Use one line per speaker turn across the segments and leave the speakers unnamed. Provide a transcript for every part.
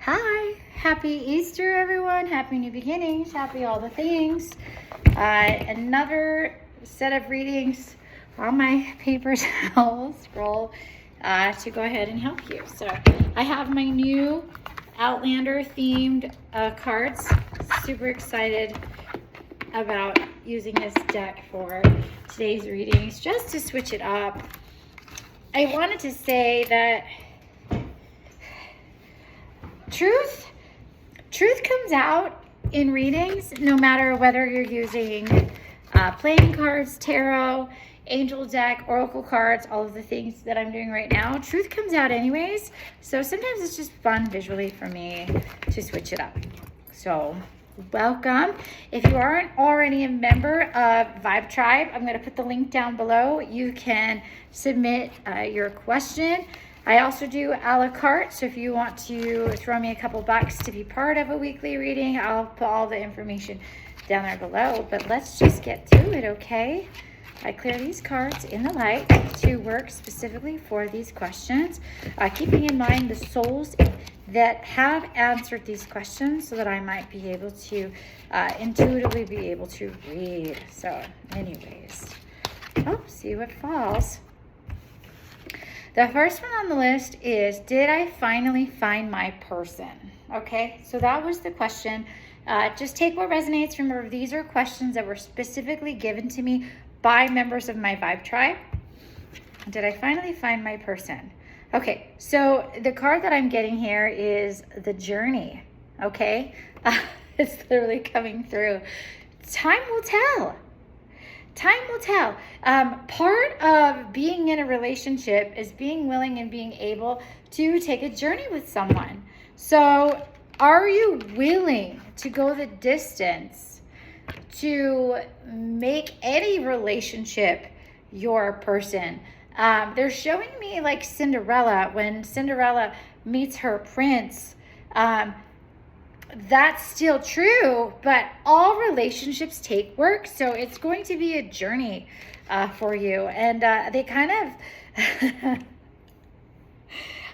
Hi, happy Easter, everyone. Happy new beginnings. Happy all the things. Another set of readings on my paper towel scroll to go ahead and help you. So I have my new Outlander themed cards. Super excited about using this deck for today's readings, just to switch it up. I wanted to say that truth comes out in readings, no matter whether you're using playing cards, tarot, angel deck, oracle cards, all of the things that I'm doing right now. Truth comes out anyways, so sometimes it's just fun visually for me to switch it up. So welcome. If you aren't already a member of Vibe Tribe, I'm going to put the link down below. You can submit your question. I also do a la carte, so if you want to throw me a couple bucks to be part of a weekly reading, I'll put all the information down there below. But let's just get to it, okay? I clear these cards in the light to work specifically for these questions, keeping in mind the souls that have answered these questions so that I might be able to intuitively be able to read. So anyways, see what falls. The first one on the list is, did I finally find my person? Okay, so that was the question. Just take what resonates. Remember, these are questions that were specifically given to me by members of my Vibe Tribe. Did I finally find my person? Okay, so the card that I'm getting here is the Journey, okay? It's literally coming through. Time will tell. Time will tell. Part of being in a relationship is being willing and being able to take a journey with someone. So are you willing to go the distance to make any relationship your person? They're showing me like Cinderella. When Cinderella meets her prince, that's still true, but all relationships take work, so it's going to be a journey for you. And they kind of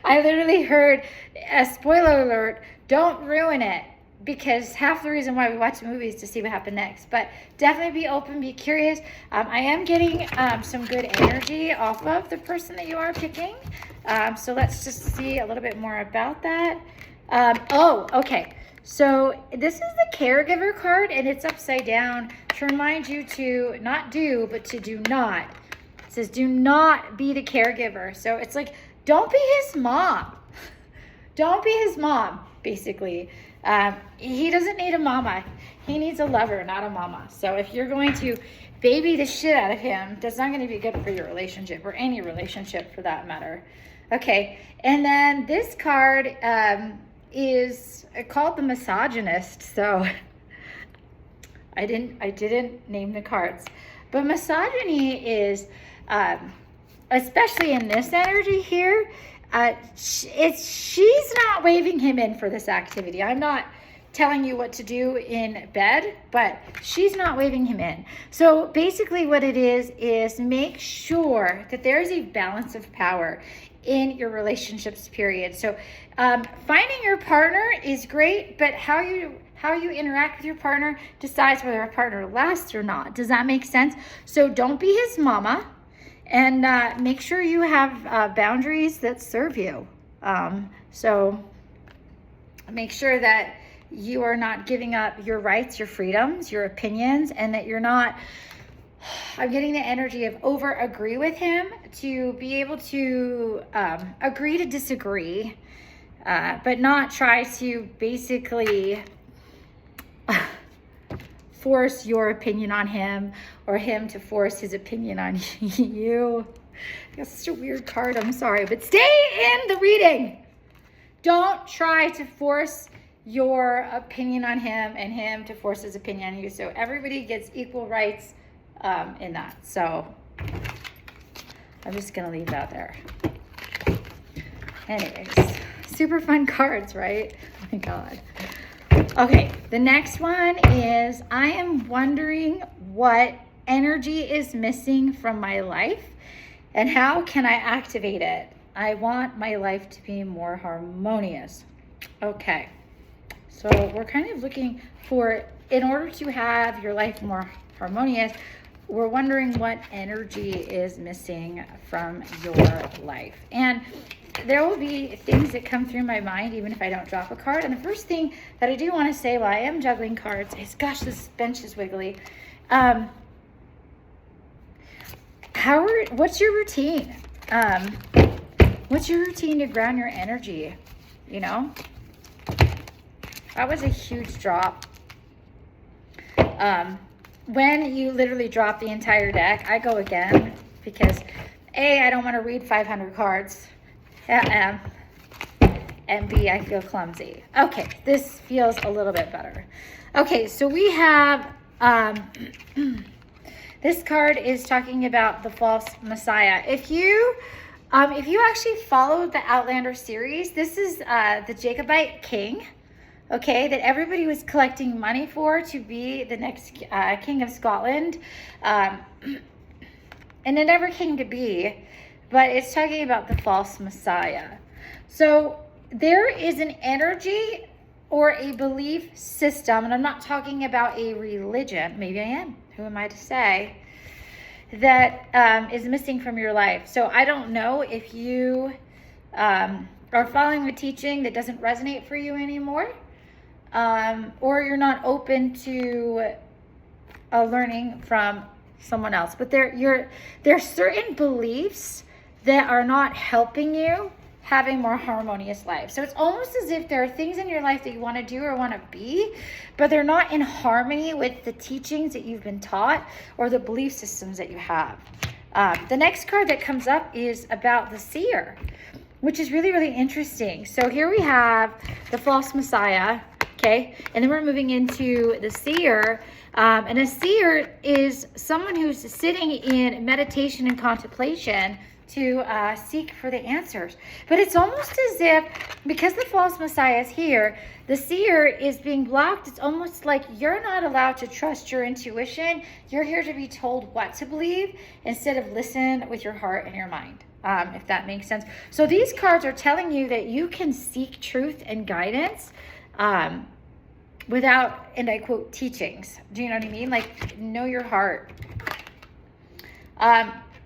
I literally heard a spoiler alert, don't ruin it, because half the reason why we watch movies is to see what happened next. But definitely be open, be curious. I am getting some good energy off of the person that you are picking, so let's just see a little bit more about that. Okay. So this is the Caregiver card, and it's upside down to remind you to not do, but to do not. It says, do not be the caregiver. So it's like, don't be his mom. Don't be his mom, basically. He doesn't need a mama. He needs a lover, not a mama. So if you're going to baby the shit out of him, that's not going to be good for your relationship, or any relationship for that matter. Okay, and then this card is called the Misogynist. So I didn't name the cards, but misogyny is especially in this energy here, she's not waving him in for this activity. I'm not telling you what to do in bed, but she's not waving him in. So basically what it is make sure that there's a balance of power in your relationships, period. So finding your partner is great, but how you interact with your partner decides whether a partner lasts or not. Does that make sense? So don't be his mama, and make sure you have boundaries that serve you. So make sure that you are not giving up your rights, your freedoms, your opinions, and that you're not, I'm getting the energy of over agree with him, to be able to agree to disagree, but not try to basically force your opinion on him, or him to force his opinion on you. That's such a weird card, I'm sorry, but stay in the reading. Don't try to force your opinion on him and him to force his opinion on you. So everybody gets equal rights in that. So I'm just gonna leave that there. Anyways, super fun cards, right? Oh my God. Okay, the next one is, I am wondering what energy is missing from my life and how can I activate it? I want my life to be more harmonious. Okay. So we're kind of looking for, in order to have your life more harmonious, we're wondering what energy is missing from your life. And there will be things that come through my mind even if I don't drop a card. And the first thing that I do want to say while I am juggling cards is, gosh, this bench is wiggly. What's your routine? What's your routine to ground your energy? You know? That was a huge drop. When you literally drop the entire deck, I go again because A, I don't want to read 500 cards. And B, I feel clumsy. Okay, this feels a little bit better. Okay, so we have, this card is talking about the false messiah. If you actually followed the Outlander series, this is the Jacobite king, okay, that everybody was collecting money for to be the next king of Scotland. And it never came to be, but it's talking about the false messiah. So there is an energy or a belief system, and I'm not talking about a religion, maybe I am, who am I to say, that is missing from your life. So I don't know if you are following a teaching that doesn't resonate for you anymore, or you're not open to learning from someone else. But there are certain beliefs that are not helping you have a more harmonious life. So it's almost as if there are things in your life that you want to do or want to be, but they're not in harmony with the teachings that you've been taught or the belief systems that you have. The next card that comes up is about the seer, which is really, really interesting. So here we have the false messiah, okay? And then we're moving into the seer. And a seer is someone who's sitting in meditation and contemplation to seek for the answers. But it's almost as if, because the false messiah is here, the seer is being blocked. It's almost like you're not allowed to trust your intuition. You're here to be told what to believe instead of listen with your heart and your mind, if that makes sense. So these cards are telling you that you can seek truth and guidance without, and I quote, teachings. Do you know what I mean? Like, know your heart.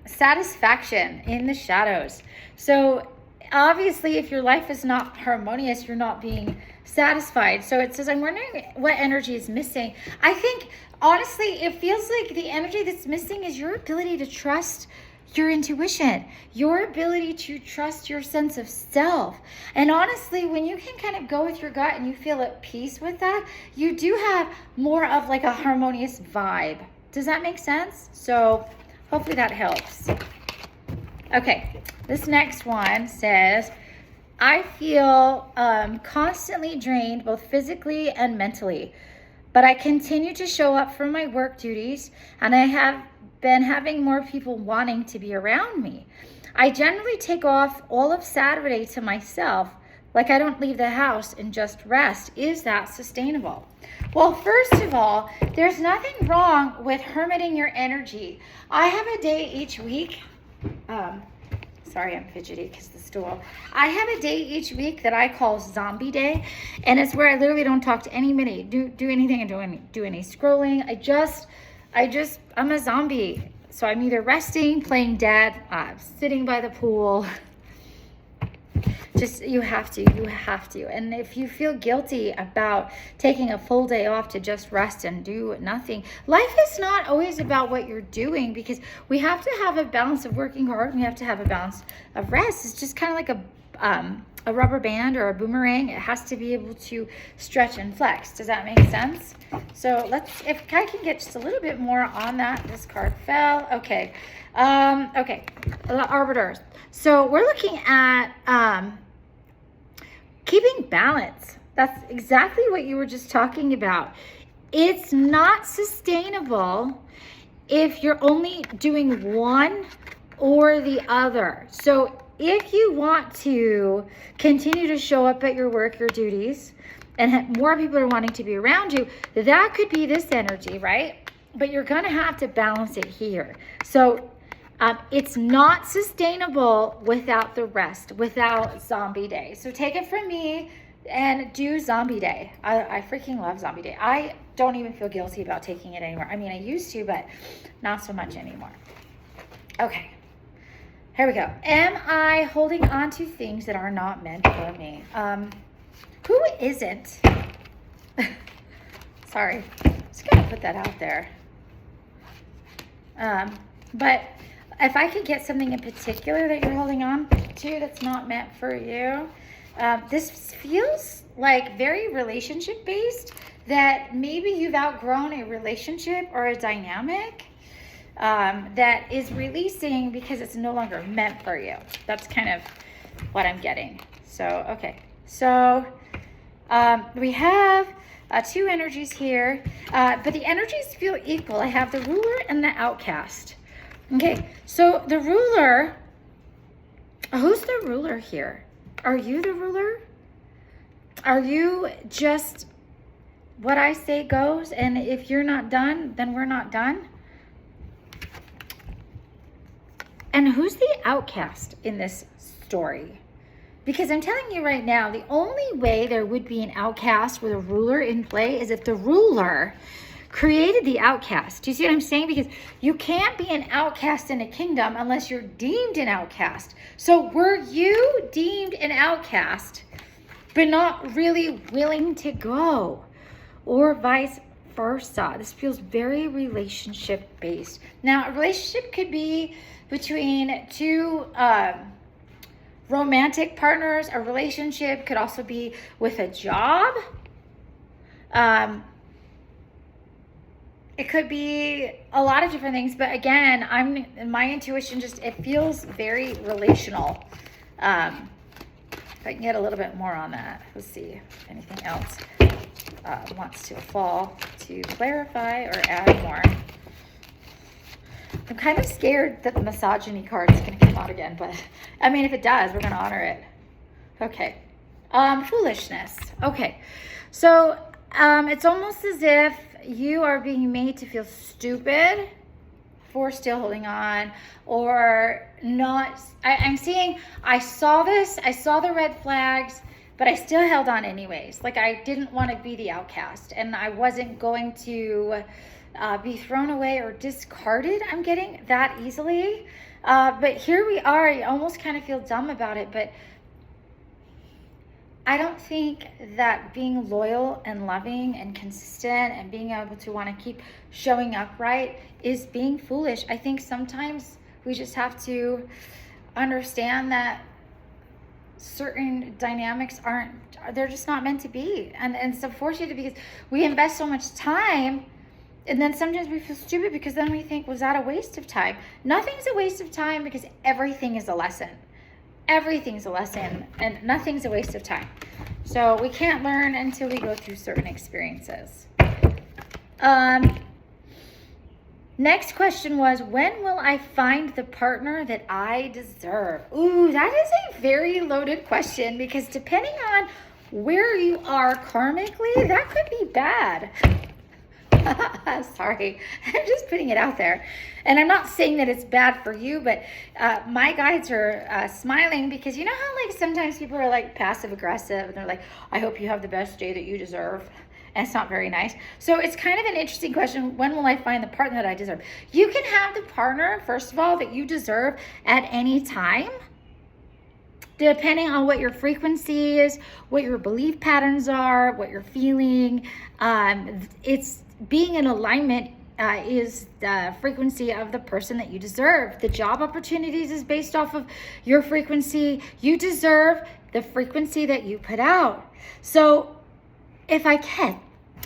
Satisfaction in the shadows. So obviously, if your life is not harmonious, you're not being satisfied. So it says, I'm wondering what energy is missing. I think, honestly, it feels like the energy that's missing is your ability to trust your intuition, your ability to trust your sense of self. And honestly, when you can kind of go with your gut and you feel at peace with that, you do have more of like a harmonious vibe. Does that make sense? So hopefully that helps. Okay, this next one says, I feel constantly drained, both physically and mentally, but I continue to show up for my work duties, and I have been having more people wanting to be around me. I generally take off all of Saturday to myself, like I don't leave the house and just rest. Is that sustainable? Well, first of all, there's nothing wrong with hermiting your energy. I have a day each week. Sorry, I'm fidgety because the stool. I have a day each week that I call Zombie Day, and it's where I literally don't talk to anybody, do anything, and do any scrolling. I'm a zombie. So I'm either resting, playing dead, sitting by the pool. Just, you have to. And if you feel guilty about taking a full day off to just rest and do nothing, life is not always about what you're doing, because we have to have a balance of working hard and we have to have a balance of rest. It's just kind of like a rubber band or a boomerang. It has to be able to stretch and flex. Does that make sense? So if I can get just a little bit more on that. This card fell. Okay. Okay. The arbiters. So we're looking at keeping balance. That's exactly what you were just talking about. It's not sustainable if you're only doing one or the other. So if you want to continue to show up at your work, your duties, and more people are wanting to be around you, that could be this energy, right? But you're going to have to balance it here. So it's not sustainable without the rest, without Zombie Day. So take it from me, and do Zombie Day. I freaking love Zombie Day. I don't even feel guilty about taking it anymore. I mean, I used to, but not so much anymore. Okay, here we go. Am I holding on to things that are not meant for me? Who isn't? Sorry, just gotta put that out there. But if I could get something in particular that you're holding on to that's not meant for you, this feels like very relationship based, that maybe you've outgrown a relationship or a dynamic that is releasing because it's no longer meant for you. That's kind of what I'm getting. So, okay. So we have two energies here, but the energies feel equal. I have the ruler and the outcast. Okay, so the ruler, who's the ruler here? Are you the ruler? Are you just what I say goes, and if you're not done, then we're not done? And who's the outcast in this story? Because I'm telling you right now, the only way there would be an outcast with a ruler in play is if the ruler created the outcast. Do you see what I'm saying? Because you can't be an outcast in a kingdom unless you're deemed an outcast. So were you deemed an outcast, but not really willing to go? Or vice versa. This feels very relationship based. Now, a relationship could be between two romantic partners. A relationship could also be with a job. It could be a lot of different things, but again, my intuition just, it feels very relational. If I can get a little bit more on that, let's see if anything else wants to fall to clarify or add more. I'm kind of scared that the misogyny card is going to come out again, but I mean, if it does, we're going to honor it. Okay. Foolishness. Okay. So it's almost as if you are being made to feel stupid for still holding on, or not. I'm seeing, I saw this, I saw the red flags, but I still held on anyways. Like, I didn't want to be the outcast, and I wasn't going to be thrown away or discarded. I'm getting that easily. But here we are. I almost kind of feel dumb about it, but I don't think that being loyal and loving and consistent and being able to want to keep showing up right is being foolish. I think sometimes we just have to understand that certain dynamics they're just not meant to be. And it's unfortunate because we invest so much time, and then sometimes we feel stupid because then we think, was that a waste of time? Nothing's a waste of time because everything is a lesson. Everything's a lesson, and nothing's a waste of time. So we can't learn until we go through certain experiences. Next question was, when will I find the partner that I deserve? Ooh, that is a very loaded question, because depending on where you are karmically, that could be bad. Sorry, I'm just putting it out there. And I'm not saying that it's bad for you, but my guides are smiling, because you know how like sometimes people are like passive aggressive and they're like, I hope you have the best day that you deserve. And it's not very nice. So it's kind of an interesting question. When will I find the partner that I deserve? You can have the partner, first of all, that you deserve at any time, depending on what your frequency is, what your belief patterns are, what you're feeling. It's being in alignment is the frequency of the person that you deserve. The job opportunities is based off of your frequency. You deserve the frequency that you put out. So if I can,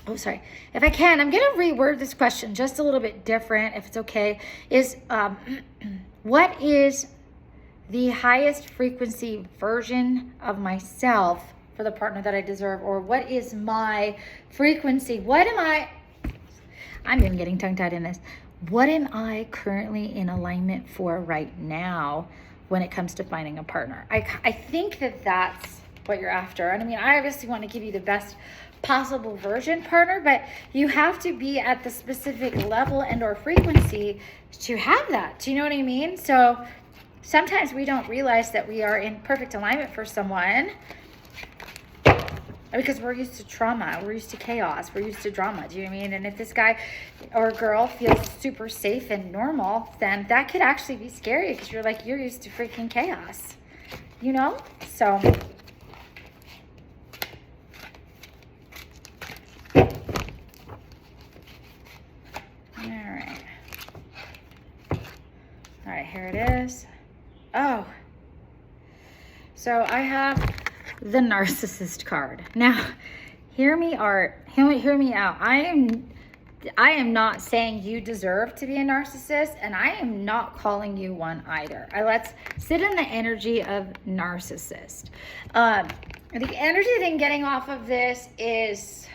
I'm going to reword this question just a little bit different, if it's okay, is what is the highest frequency version of myself for the partner that I deserve? Or what is my frequency? I'm even getting tongue-tied in this. What am I currently in alignment for right now when it comes to finding a partner? I think that that's what you're after. And I mean, I obviously want to give you the best possible version partner, but you have to be at the specific level and or frequency to have that. Do you know what I mean? So sometimes we don't realize that we are in perfect alignment for someone Because we're used to trauma, we're used to chaos, we're used to drama. Do you know what I mean? And if this guy or girl feels super safe and normal, then that could actually be scary, because you're like, you're used to freaking chaos, you know? So all right, here it is. Oh, so I have the Narcissist card. Now, hear me out. I am not saying you deserve to be a narcissist, and I am not calling you one either. Let's sit in the energy of narcissist. The energy that I'm getting off of this is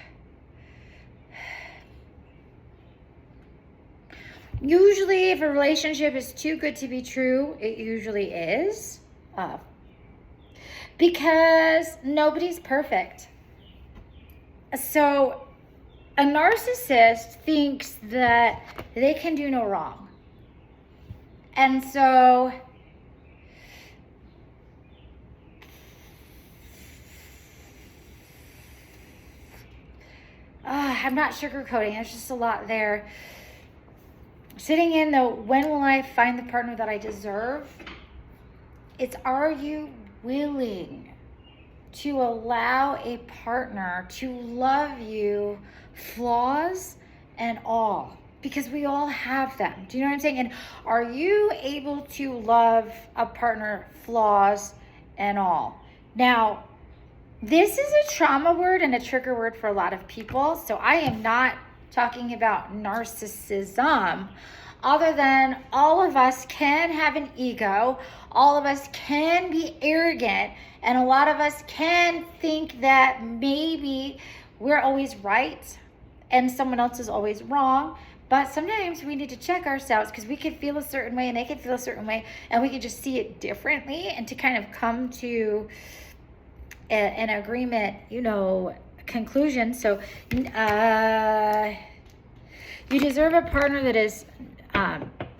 usually, if a relationship is too good to be true, it usually is. Because nobody's perfect. So a narcissist thinks that they can do no wrong. And so I'm not sugarcoating, there's just a lot there. Sitting in the when will I find the partner that I deserve? It's, are you willing to allow a partner to love you, flaws and all? Because we all have them. Do you know what I'm saying? And are you able to love a partner, flaws and all? Now, this is a trauma word and a trigger word for a lot of people. So I am not talking about narcissism, other than all of us can have an ego, all of us can be arrogant, and a lot of us can think that maybe we're always right and someone else is always wrong. But sometimes we need to check ourselves, because we could feel a certain way and they could feel a certain way, and we could just see it differently, and to kind of come to an agreement, conclusion. So you deserve a partner that is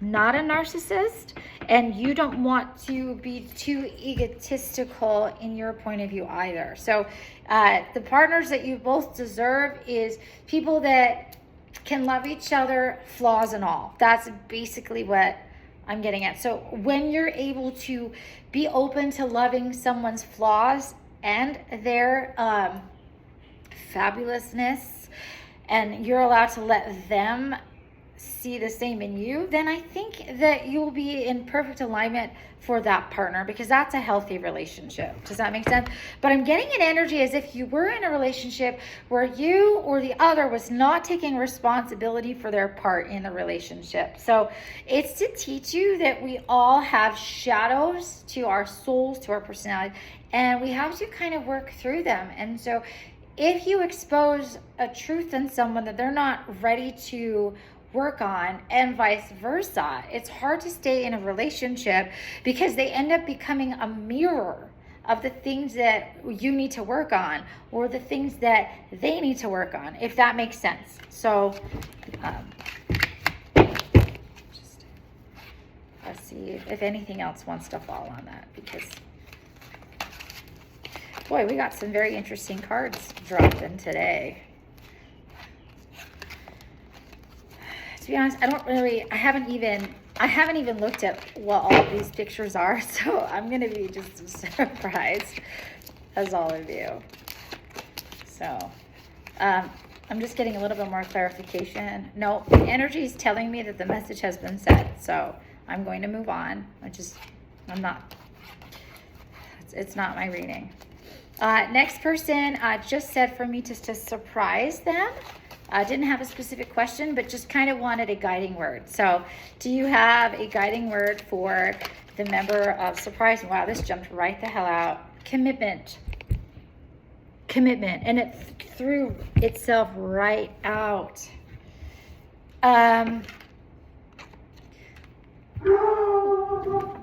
not a narcissist, and you don't want to be too egotistical in your point of view either. So the partners that you both deserve is people that can love each other, flaws and all. That's basically what I'm getting at. So when you're able to be open to loving someone's flaws and their fabulousness, and you're allowed to let them see the same in you, then I think that you'll be in perfect alignment for that partner, because that's a healthy relationship. Does that make sense? But I'm getting an energy as if you were in a relationship where you or the other was not taking responsibility for their part in the relationship. So it's to teach you that we all have shadows to our souls, to our personality, and we have to kind of work through them. And so if you expose a truth in someone that they're not ready to work on, and vice versa, it's hard to stay in a relationship, because they end up becoming a mirror of the things that you need to work on, or the things that they need to work on, if that makes sense. So just let's see if anything else wants to fall on that, because boy, we got some very interesting cards dropped in today. To be honest, I haven't even looked at what all of these pictures are, so I'm going to be just as surprised as all of you. So, I'm just getting a little bit more clarification. No, the energy is telling me that the message has been said, so I'm going to move on. It's not my reading. Next person just said for me to surprise them. Didn't have a specific question, but just kind of wanted a guiding word. So do you have a guiding word for the member of surprise? Wow, this jumped right the hell out. Commitment. And it threw itself right out.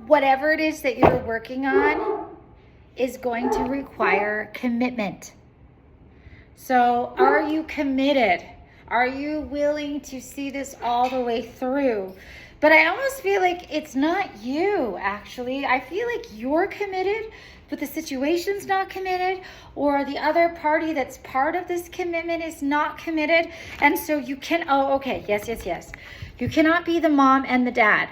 Whatever it is that you're working on is going to require commitment. So are you committed? Are you willing to see this all the way through? But I almost feel like it's not you, actually. I feel like you're committed, but the situation's not committed, or the other party that's part of this commitment is not committed. And so you can, oh, okay, yes. You cannot be the mom and the dad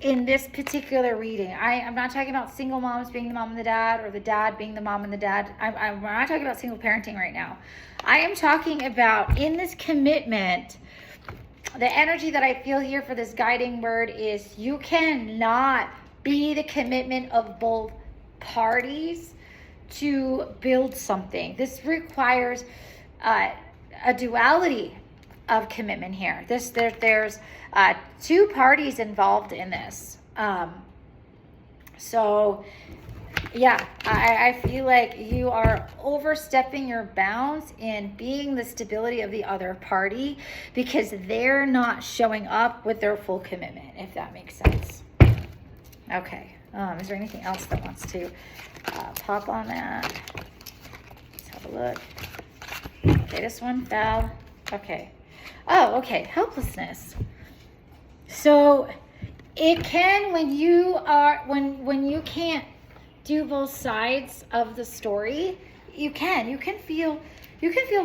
in this particular reading. I'm not talking about single moms being the mom and the dad, or the dad being the mom and the dad. I'm not talking about single parenting right now. I am talking about, in this commitment, the energy that I feel here for this guiding word is you cannot be the commitment of both parties to build something. This requires a duality of commitment here. There's two parties involved in this. So yeah, I feel like you are overstepping your bounds in being the stability of the other party because they're not showing up with their full commitment, if that makes sense. Okay. Is there anything else that wants to pop on that? Let's have a look. Okay, this one fell. Okay. Oh, okay. Helplessness. So it can, when you can't do both sides of the story, you can feel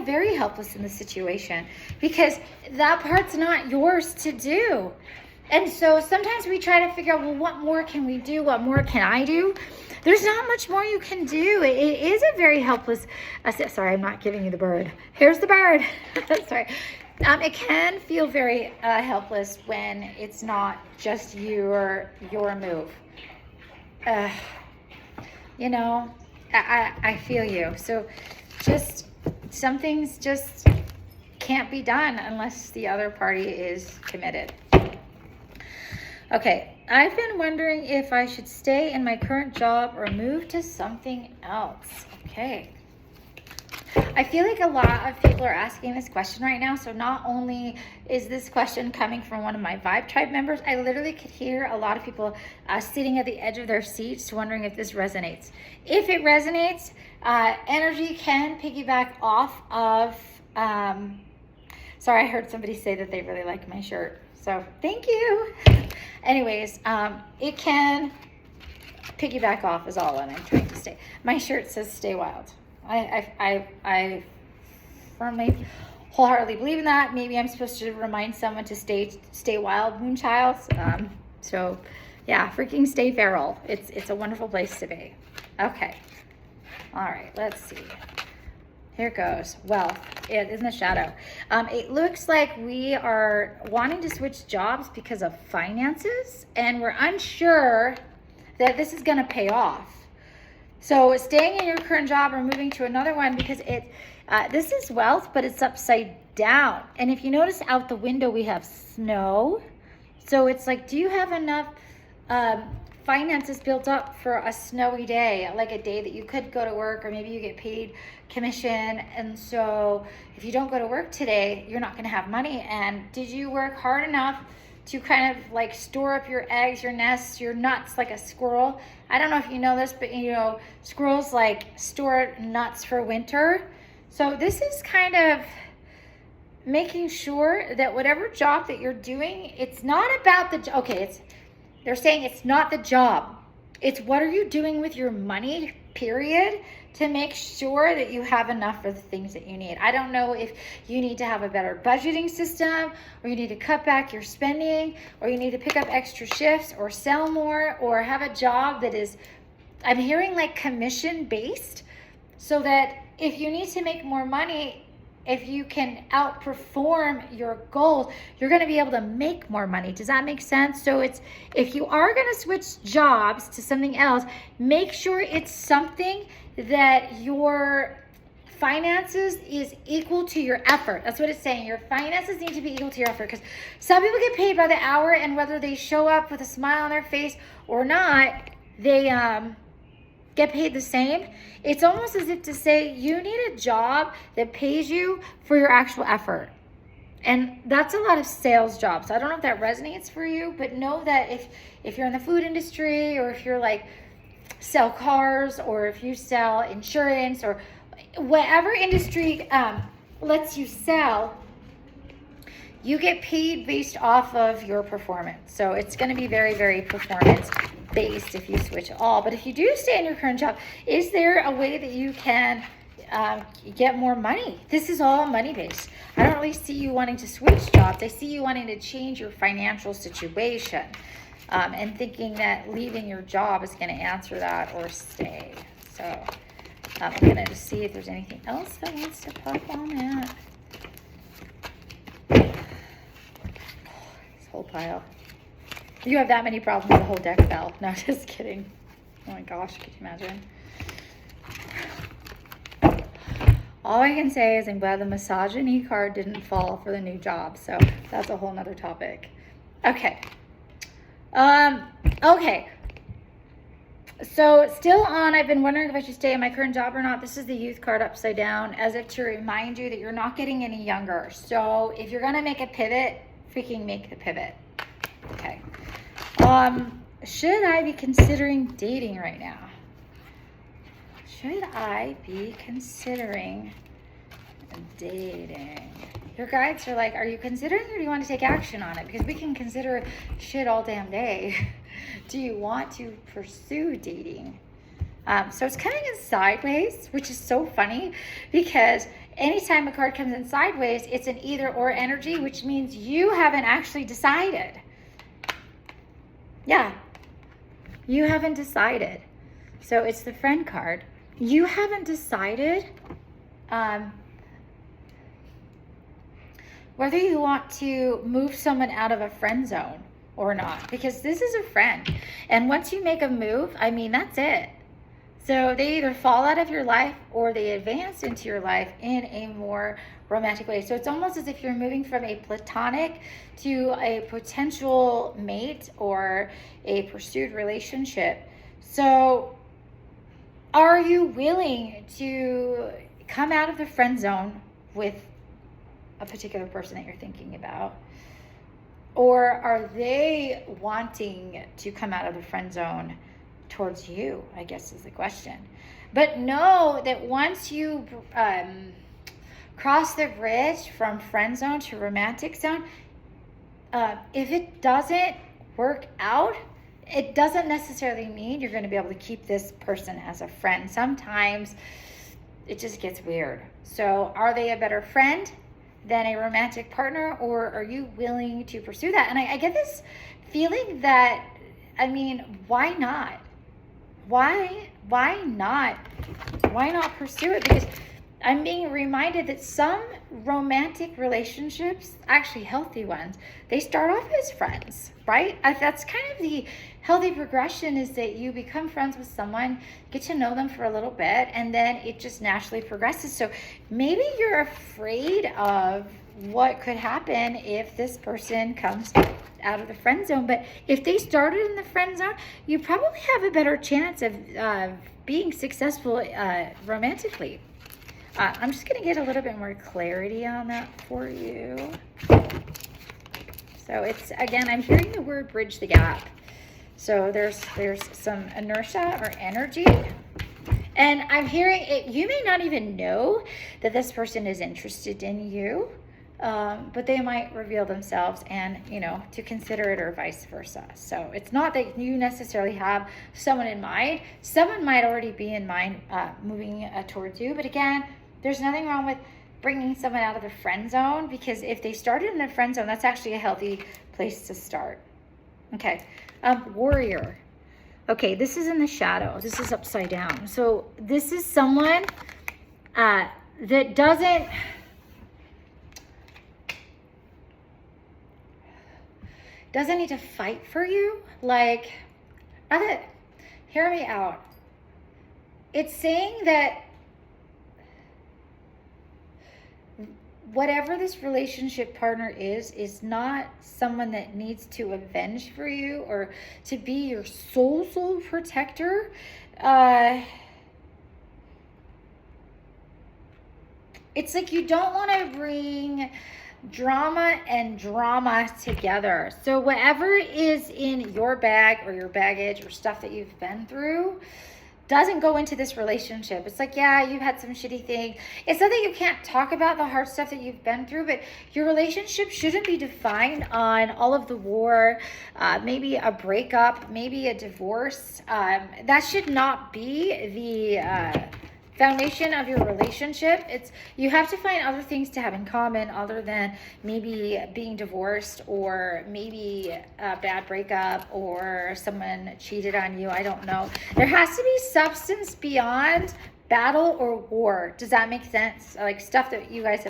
very helpless in the situation because that part's not yours to do. And so sometimes we try to figure out, well, what more can we do? What more can I do? There's not much more you can do. It is a very helpless, sorry, I'm not giving you the bird. Here's the bird. Sorry. It can feel very helpless when it's not just your move. You know, I feel you. So just, some things just can't be done unless the other party is committed. Okay, I've been wondering if I should stay in my current job or move to something else. Okay. I feel like a lot of people are asking this question right now. So not only is this question coming from one of my Vibe Tribe members, I literally could hear a lot of people sitting at the edge of their seats wondering if this resonates. If it resonates, energy can piggyback off of, sorry, I heard somebody say that they really like my shirt. So thank you. Anyways, it can piggyback off is all that I'm trying to say. My shirt says stay wild. I firmly, wholeheartedly believe in that. Maybe I'm supposed to remind someone to stay wild, Moonchild. So yeah, freaking stay feral. It's a wonderful place to be. Okay. All right, let's see. Here goes. Wealth. It is in the shadow. It looks like we are wanting to switch jobs because of finances, and we're unsure that this is going to pay off. So staying in your current job or moving to another one because this is wealth, but it's upside down. And if you notice out the window, we have snow. So it's like, do you have enough finances built up for a snowy day, like a day that you could go to work, or maybe you get paid commission, and so if you don't go to work today, you're not going to have money. And did you work hard enough to kind of like store up your eggs, your nests, your nuts, like a squirrel? I don't know if you know this, but you know, squirrels like store nuts for winter. So this is kind of making sure that whatever job that you're doing, it's not about they're saying it's not the job. It's what are you doing with your money, period, to make sure that you have enough for the things that you need. I don't know if you need to have a better budgeting system, or you need to cut back your spending, or you need to pick up extra shifts, or sell more, or have a job that is, I'm hearing like commission based, so that if you need to make more money, if you can outperform your goals, you're going to be able to make more money. Does that make sense? So it's, if you are going to switch jobs to something else, make sure it's something that your finances is equal to your effort. That's what it's saying. Your finances need to be equal to your effort, because some people get paid by the hour, and whether they show up with a smile on their face or not, they get paid the same. It's almost as if to say you need a job that pays you for your actual effort. And that's a lot of sales jobs. I don't know if that resonates for you, but know that if you're in the food industry, or if you're like sell cars, or if you sell insurance, or whatever industry lets you sell, you get paid based off of your performance. So it's going to be very, very performance based if you switch at all. But if you do stay in your current job, is there a way that you can get more money? This is all money based. I don't really see you wanting to switch jobs. I see you wanting to change your financial situation, and thinking that leaving your job is going to answer that, or stay. So I'm going to just see if there's anything else that wants to pop on that. This whole pile. You have that many problems, the whole deck fell. No, just kidding. Oh my gosh, could you imagine? All I can say is I'm glad the misogyny card didn't fall for the new job. So that's a whole nother topic. Okay. Okay. So still on, I've been wondering if I should stay in my current job or not. This is the youth card upside down, as if to remind you that you're not getting any younger. So if you're going to make a pivot, freaking make the pivot. Okay. Should I be considering dating right now? Should I be considering dating? Your guides are like, are you considering, or do you want to take action on it? Because we can consider shit all damn day. Do you want to pursue dating? So it's coming in sideways, which is so funny because anytime a card comes in sideways, it's an either or energy, which means you haven't actually decided. Yeah, you haven't decided. So it's the friend card. You haven't decided whether you want to move someone out of a friend zone or not, because this is a friend. And once you make a move, I mean, that's it. So they either fall out of your life or they advance into your life in a more romantic way. So it's almost as if you're moving from a platonic to a potential mate or a pursued relationship. So are you willing to come out of the friend zone with a particular person that you're thinking about? Or are they wanting to come out of the friend zone towards you, I guess is the question. But know that once you cross the bridge from friend zone to romantic zone, if it doesn't work out, it doesn't necessarily mean you're going to be able to keep this person as a friend. Sometimes it just gets weird. So are they a better friend than a romantic partner, or are you willing to pursue that? And I get this feeling that, I mean, why not? Why not? Why not pursue it? Because I'm being reminded that some romantic relationships, actually healthy ones, they start off as friends, right? That's kind of the healthy progression, is that you become friends with someone, get to know them for a little bit, and then it just naturally progresses. So maybe you're afraid of what could happen if this person comes out of the friend zone. But if they started in the friend zone, you probably have a better chance of being successful romantically. I'm just going to get a little bit more clarity on that for you. So it's, again, I'm hearing the word bridge the gap. So there's some inertia or energy. And I'm hearing it, you may not even know that this person is interested in you, but they might reveal themselves and, to consider it, or vice versa. So it's not that you necessarily have someone in mind. Someone might already be in mind moving towards you. But again, there's nothing wrong with bringing someone out of the friend zone, because if they started in the friend zone, that's actually a healthy place to start. Okay, warrior. Okay, this is in the shadow. This is upside down. So this is someone that doesn't need to fight for you. Like, hear me out. It's saying that whatever this relationship partner is not someone that needs to avenge for you or to be your soul protector. It's like you don't want to bring drama and drama together. So whatever is in your bag or your baggage or stuff that you've been through, doesn't go into this relationship. It's like, yeah, you've had some shitty things. It's not that you can't talk about the hard stuff that you've been through, but your relationship shouldn't be defined on all of the war, maybe a breakup, maybe a divorce. That should not be the foundation of your relationship. It's, you have to find other things to have in common other than maybe being divorced or maybe a bad breakup or someone cheated on you. I don't know. There has to be substance beyond battle or war. Does that make sense? Like stuff that you guys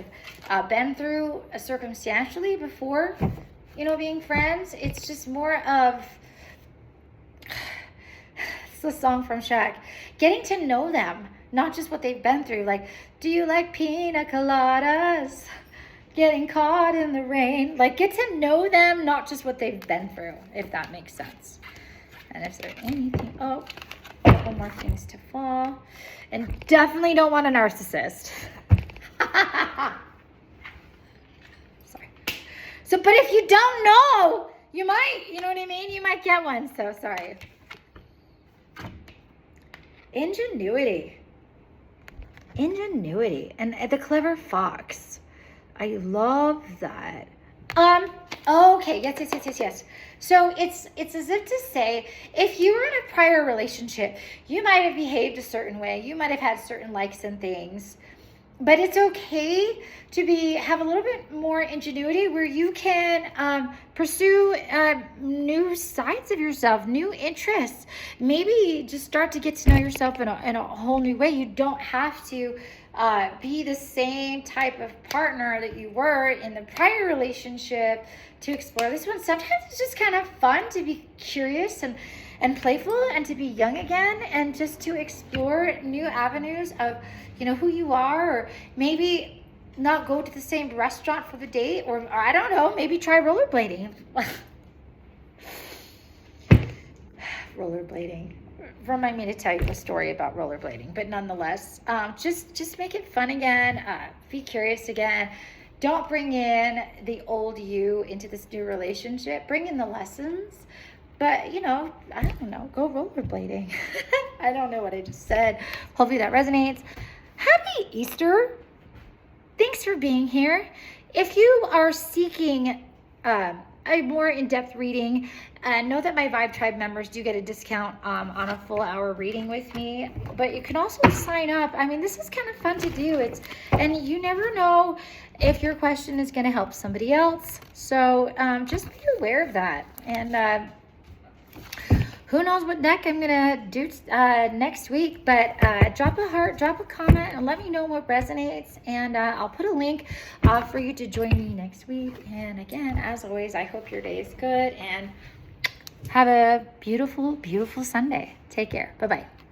have been through circumstantially before, you know, being friends. It's just more of, it's the song from Shaq, getting to know them. Not just what they've been through. Like, do you like pina coladas? Getting caught in the rain. Like, get to know them, not just what they've been through, if that makes sense. And if there's anything, oh, a couple more things to fall. And definitely don't want a narcissist. Sorry. So, but if you don't know, you might, you know what I mean? You might get one, so sorry. Ingenuity and the clever fox. I love that. Okay, yes. So it's as if to say, if you were in a prior relationship, you might have behaved a certain way, you might have had certain likes and things, but it's okay to have a little bit more ingenuity where you can pursue new sides of yourself, new interests. Maybe just start to get to know yourself in a whole new way. You don't have to be the same type of partner that you were in the prior relationship to explore this one. Sometimes it's just kind of fun to be curious and playful and to be young again and just to explore new avenues of, you know, who you are, or maybe not go to the same restaurant for the date, or I don't know, maybe try rollerblading. Rollerblading. Remind me to tell you a story about rollerblading, but nonetheless, just make it fun again. Be curious again. Don't bring in the old you into this new relationship. Bring in the lessons. But, you know, I don't know, go rollerblading. I don't know what I just said. Hopefully that resonates. Happy Easter. Thanks for being here. If you are seeking a more in-depth reading, know that my Vibe Tribe members do get a discount on a full hour reading with me. But you can also sign up. I mean, this is kind of fun to do. And you never know if your question is going to help somebody else. So just be aware of that. And who knows what deck I'm gonna do next week, but drop a heart, drop a comment, and let me know what resonates, and I'll put a link for you to join me next week. And again, as always, I hope your day is good, and have a beautiful, beautiful Sunday. Take care. Bye-bye.